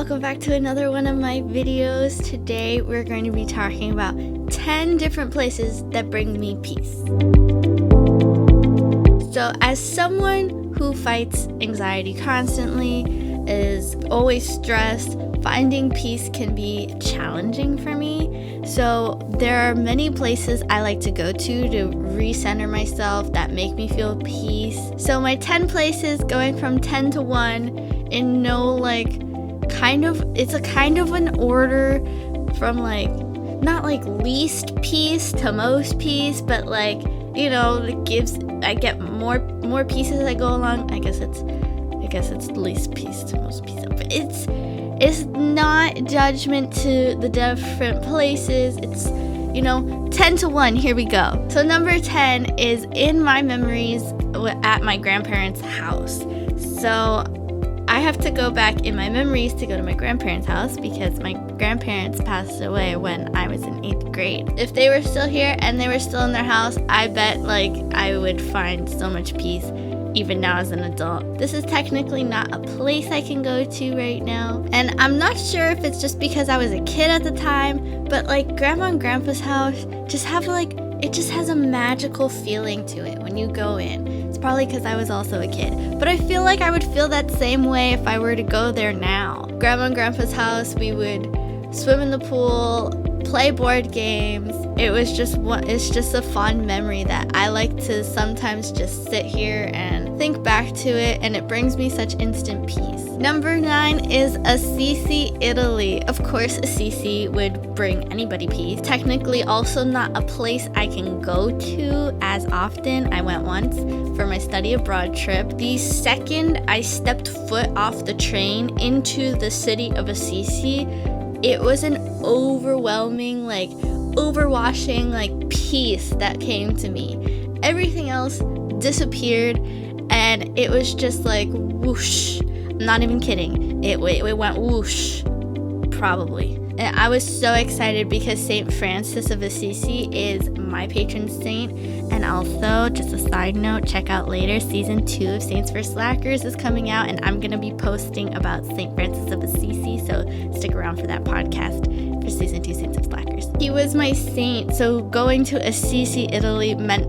welcome back to another one of my videos. Today we're going to be talking about 10 different places that bring me peace. So as someone who fights anxiety constantly, is always stressed, finding peace can be challenging for me. So there are many places I like to go to recenter myself that make me feel peace. So my 10 places, going from 10 to 1 in it's a kind of an order from not least peace to most peace, but I get more peace as I go along. I guess it's least peace to most peace. But it's not judgment to the different places. It's 10 to 1. Here we go. So number 10 is in my memories at my grandparents' house. So I have to go back in my memories to go to my grandparents' house because my grandparents passed away when I was in 8th grade. If they were still here and they were still in their house, I bet I would find so much peace even now as an adult. This is technically not a place I can go to right now. And I'm not sure if it's just because I was a kid at the time, but Grandma and Grandpa's house just it just has a magical feeling to it when you go in. It's probably because I was also a kid. But I feel like I would feel that same way if I were to go there now. Grandma and Grandpa's house, we would swim in the pool, play board games. It's just a fond memory that I like to sometimes just sit here and think back to it, and it brings me such instant peace. Number 9 is Assisi, Italy. Of course, Assisi would bring anybody peace. Technically also not a place I can go to as often. I went once for my study abroad trip. The second I stepped foot off the train into the city of Assisi, it was an overwhelming, overwashing, peace that came to me. Everything else disappeared, and it was just whoosh. I'm not even kidding. It went whoosh, probably. And I was so excited because St. Francis of Assisi is my patron saint. And also, just a side note, check out later, season 2 of Saints for Slackers is coming out, and I'm going to be posting about St. Francis of Assisi, so stick around for that podcast for season 2 Saints of Slackers. He was my saint, so going to Assisi, Italy meant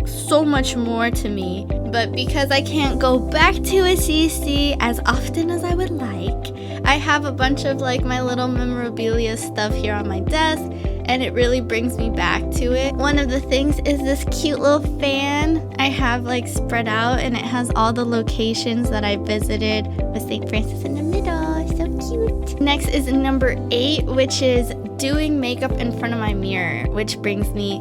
so much more to me. But because I can't go back to Assisi as often as I would like, I have a bunch of my little memorabilia stuff here on my desk, and it really brings me back to it. One of the things is this cute little fan I have spread out, and it has all the locations that I visited with St. Francis in the middle. So cute. Next is number 8, which is doing makeup in front of my mirror, which brings me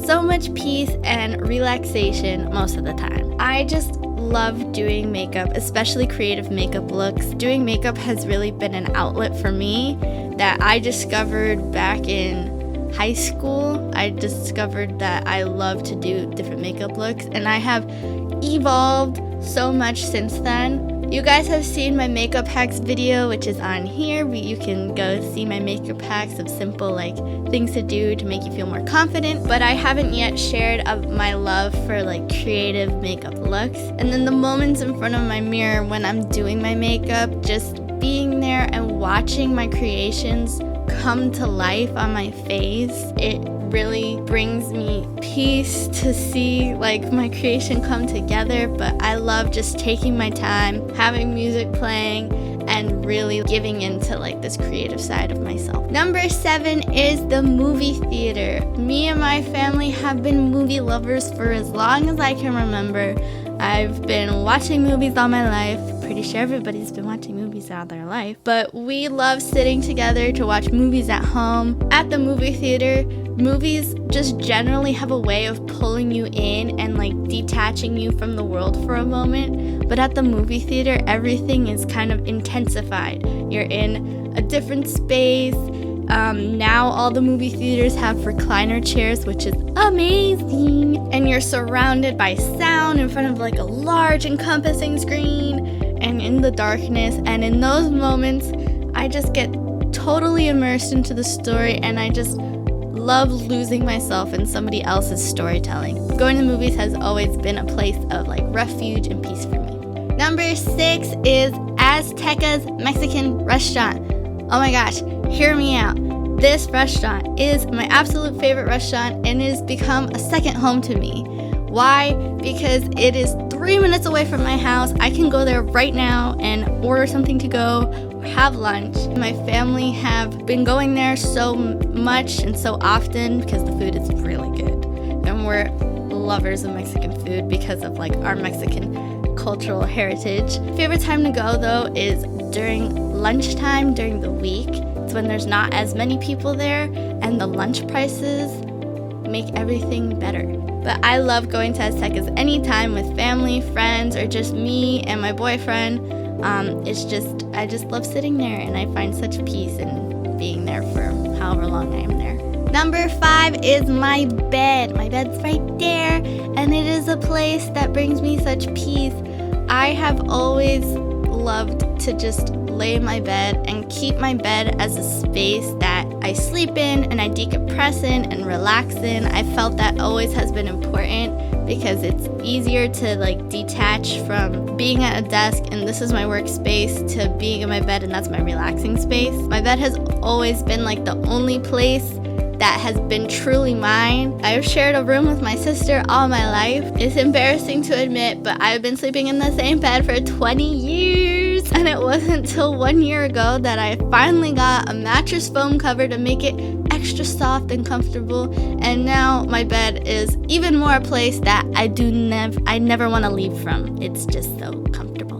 so much peace and relaxation most of the time. I just love doing makeup, especially creative makeup looks. Doing makeup has really been an outlet for me that I discovered back in high school. I discovered that I love to do different makeup looks, and I have evolved so much since then. You guys have seen my makeup hacks video, which is on here. You can go see my makeup hacks of simple things to do to make you feel more confident, but I haven't yet shared my love for creative makeup looks. And then the moments in front of my mirror when I'm doing my makeup, just being there and watching my creations come to life on my face, it really brings me peace to see my creation come together. But I love just taking my time, having music playing, and really giving into this creative side of myself. Number 7 is the movie theater. Me and my family have been movie lovers for as long as I can remember. I've been watching movies all my life. Pretty sure everybody's been watching movies all their life. But we love sitting together to watch movies at home. At the movie theater, movies just generally have a way of pulling you in and detaching you from the world for a moment. But at the movie theater, everything is kind of intensified. You're in a different space. Now all the movie theaters have recliner chairs, which is amazing. And you're surrounded by sound in front of a large encompassing screen and in the darkness. And in those moments, I just get totally immersed into the story, and I just love losing myself in somebody else's storytelling. Going to movies has always been a place of refuge and peace for me. Number 6 is Aztecs Mexican restaurant. Oh my gosh, hear me out. This restaurant is my absolute favorite restaurant and it has become a second home to me. Why? Because it is 3 minutes away from my house. I can go there right now and order something to go or have lunch. My family have been going there so much and so often because the food is really good. And we're lovers of Mexican food because of like our Mexican cultural heritage. Favorite time to go though is during lunchtime during the week. It's when there's not as many people there and the lunch prices make everything better. But I love going to Aztecs anytime with family, friends, or just me and my boyfriend. I just love sitting there and I find such peace in being there for however long I am there. Number 5 is my bed. My bed's right there and it is a place that brings me such peace. I have always loved to just lay in my bed and keep my bed as a space that I sleep in and I decompress in and relax in. I felt that always has been important because it's easier to like detach from being at a desk and this is my workspace to being in my bed and that's my relaxing space. My bed has always been like the only place that has been truly mine. I've shared a room with my sister all my life. It's embarrassing to admit, but I've been sleeping in the same bed for 20 years. And it wasn't until 1 year ago that I finally got a mattress foam cover to make it extra soft and comfortable. And now my bed is even more a place that I never want to leave from. It's just so comfortable.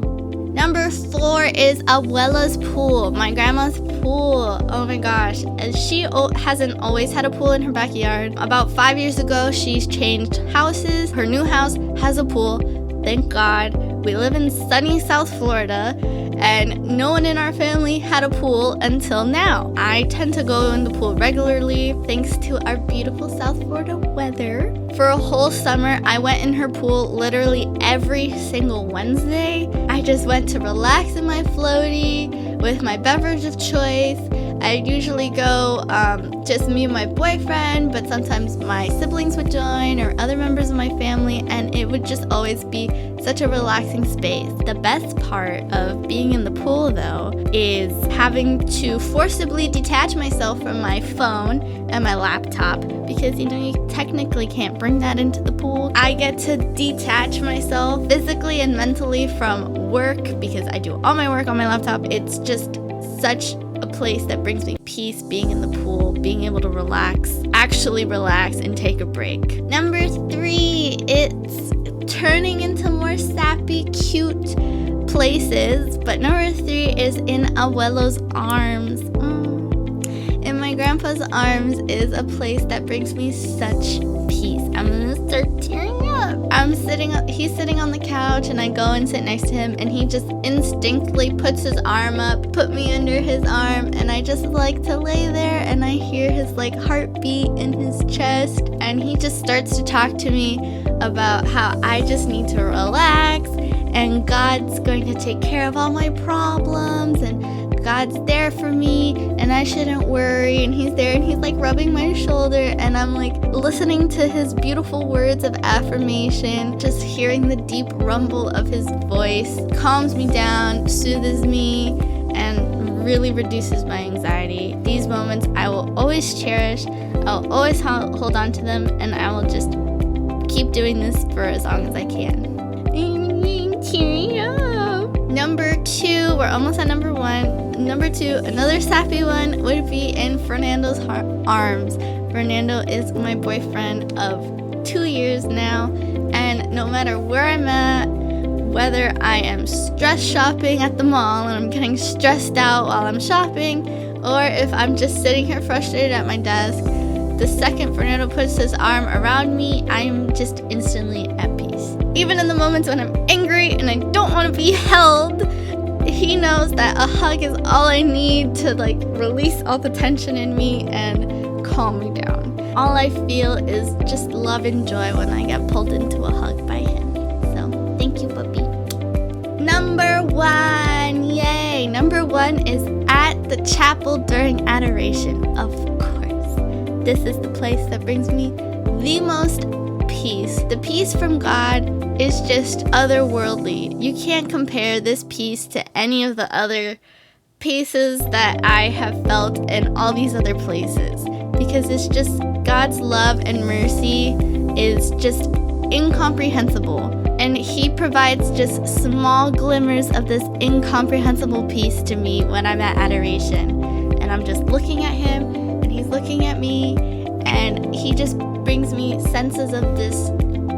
Number 4 is Abuela's pool, my grandma's pool. Oh my gosh, she hasn't always had a pool in her backyard. About 5 years ago, she's changed houses. Her new house has a pool, thank God. We live in sunny South Florida, and no one in our family had a pool until now. I tend to go in the pool regularly thanks to our beautiful South Florida weather. For a whole summer, I went in her pool literally every single Wednesday. I just went to relax in my floaty with my beverage of choice. I usually go just me and my boyfriend, but sometimes my siblings would join or other members of my family, and it would just always be such a relaxing space. The best part of being in the pool, though, is having to forcibly detach myself from my phone and my laptop because, you technically can't bring that into the pool. I get to detach myself physically and mentally from work because I do all my work on my laptop. It's just such a place that brings me peace being in the pool, being able to actually relax and take a break. Number 3, it's turning into more sappy, cute places, but number 3 is in Abuelo's arms. In my grandpa's arms is a place that brings me such peace. I'm gonna start tearing up. He's sitting on the couch and I go and sit next to him and he just instinctively puts his arm up, put me under his arm, and I just like to lay there and I hear his heartbeat in his chest and he just starts to talk to me about how I just need to relax and God's going to take care of all my problems and God's there for me and I shouldn't worry, and he's there and he's rubbing my shoulder and I'm listening to his beautiful words of affirmation. Just hearing the deep rumble of his voice calms me down, soothes me, and really reduces my anxiety. These moments I will always cherish. I'll always hold on to them, and I will just keep doing this for as long as I can. Tearing up. Number 2, we're almost at number 1. Number 2, another sappy one would be in Fernando's arms. Fernando is my boyfriend of 2 years now, and no matter where I'm at, whether I am stress shopping at the mall and I'm getting stressed out while I'm shopping, or if I'm just sitting here frustrated at my desk, the second Fernando puts his arm around me, I am just instantly at peace. Even in the moments when I'm angry and I don't want to be held, he knows that a hug is all I need to release all the tension in me and calm me down. All I feel is just love and joy when I get pulled into a hug by him. So thank you, puppy. Number 1, yay! Number 1 is at the chapel during adoration, of course. This is the place that brings me the most peace. The peace from God is just otherworldly. You can't compare this peace to any of the other pieces that I have felt in all these other places, because it's just God's love and mercy is just incomprehensible, and He provides just small glimmers of this incomprehensible peace to me when I'm at adoration, and I'm just looking at Him and He's looking at me, and He just brings me senses of this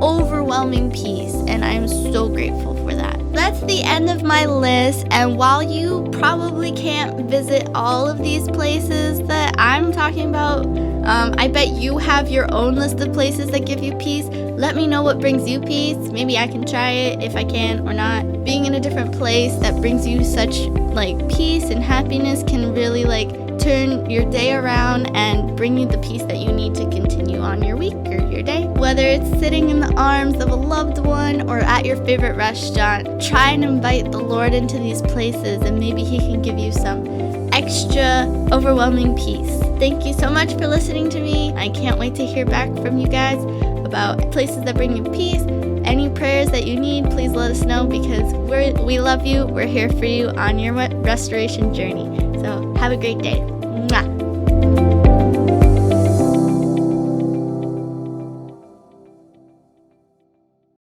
overwhelming peace, and I'm so grateful for that. That's the end of my list, and while you probably can't visit all of these places that I'm talking about, I bet you have your own list of places that give you peace. Let me know what brings you peace. Maybe I can try it if I can or not. Being in a different place that brings you such like peace and happiness can really like turn your day around and bring you the peace that you need to continue on your week or your day. Whether it's sitting in the arms of a loved one or at your favorite restaurant, try and invite the Lord into these places, and maybe He can give you some extra overwhelming peace. Thank you so much for listening to me. I can't wait to hear back from you guys about places that bring you peace. Any prayers that you need, please let us know, because we love you. We're here for you on your restoration journey. So have a great day. Mwah.